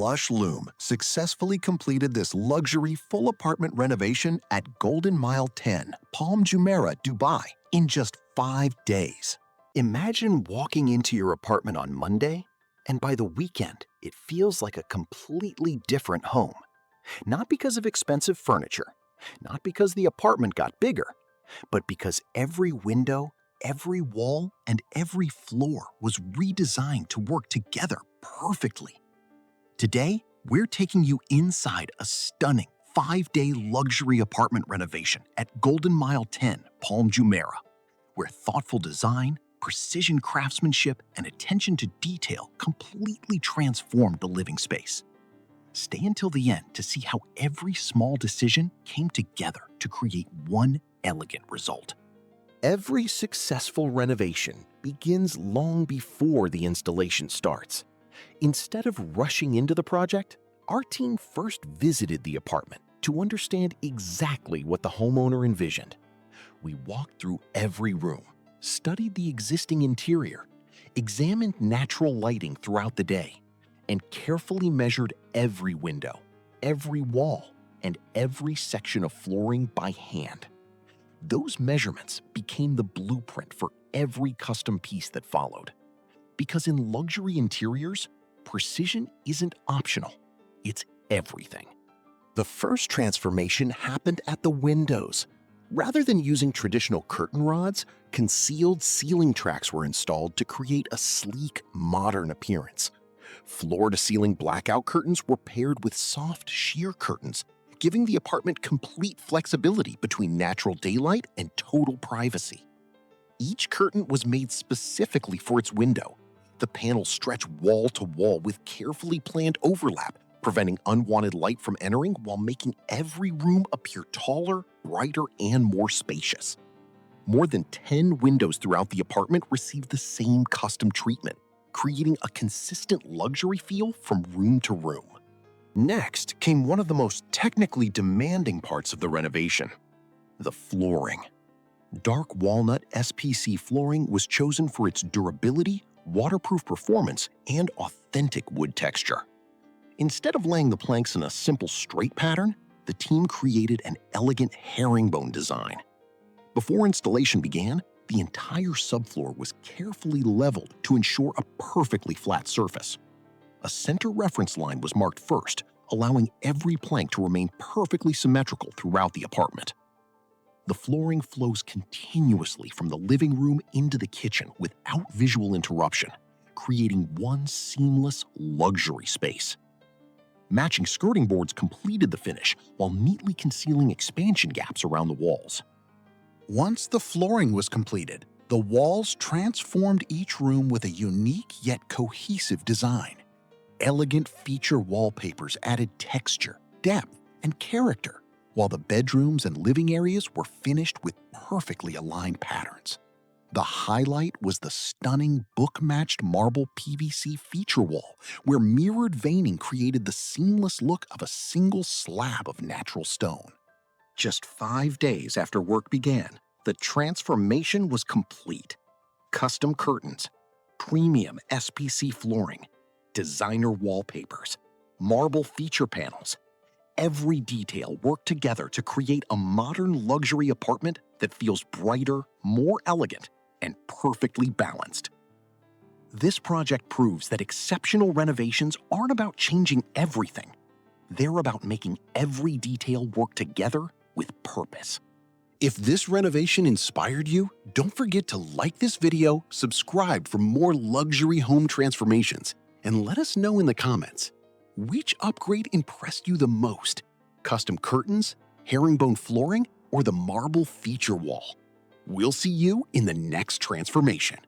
Lush Loom successfully completed this luxury full apartment renovation at Golden Mile 10, Palm Jumeirah, Dubai, in just 5 days. Imagine walking into your apartment on Monday, and by the weekend, it feels like a completely different home. Not because of expensive furniture, not because the apartment got bigger, but because every window, every wall, and every floor was redesigned to work together perfectly. Today, we're taking you inside a stunning 5-day luxury apartment renovation at Golden Mile 10, Palm Jumeirah, where thoughtful design, precision craftsmanship, and attention to detail completely transformed the living space. Stay until the end to see how every small decision came together to create one elegant result. Every successful renovation begins long before the installation starts. Instead of rushing into the project, our team first visited the apartment to understand exactly what the homeowner envisioned. We walked through every room, studied the existing interior, examined natural lighting throughout the day, and carefully measured every window, every wall, and every section of flooring by hand. Those measurements became the blueprint for every custom piece that followed. Because in luxury interiors, precision isn't optional, it's everything. The first transformation happened at the windows. Rather than using traditional curtain rods, concealed ceiling tracks were installed to create a sleek, modern appearance. Floor-to-ceiling blackout curtains were paired with soft sheer curtains, giving the apartment complete flexibility between natural daylight and total privacy. Each curtain was made specifically for its window. The panels stretch wall to wall with carefully planned overlap, preventing unwanted light from entering while making every room appear taller, brighter, and more spacious. More than 10 windows throughout the apartment received the same custom treatment, creating a consistent luxury feel from room to room. Next came one of the most technically demanding parts of the renovation: the flooring. Dark walnut SPC flooring was chosen for its durability, waterproof performance, and authentic wood texture. Instead of laying the planks in a simple straight pattern, the team created an elegant herringbone design. Before installation began, the entire subfloor was carefully leveled to ensure a perfectly flat surface. A center reference line was marked first, allowing every plank to remain perfectly symmetrical throughout the apartment. The flooring flows continuously from the living room into the kitchen without visual interruption, creating one seamless luxury space. Matching skirting boards completed the finish while neatly concealing expansion gaps around the walls. Once the flooring was completed, the walls transformed each room with a unique yet cohesive design. Elegant feature wallpapers added texture, depth, and character, while the bedrooms and living areas were finished with perfectly aligned patterns. The highlight was the stunning book-matched marble PVC feature wall, where mirrored veining created the seamless look of a single slab of natural stone. Just 5 days after work began, the transformation was complete. Custom curtains, premium SPC flooring, designer wallpapers, marble feature panels. Every detail worked together to create a modern luxury apartment that feels brighter, more elegant, and perfectly balanced. This project proves that exceptional renovations aren't about changing everything. They're about making every detail work together with purpose. If this renovation inspired you, don't forget to like this video, subscribe for more luxury home transformations, and let us know in the comments, which upgrade impressed you the most? Custom curtains, herringbone flooring, or the marble feature wall? We'll see you in the next transformation.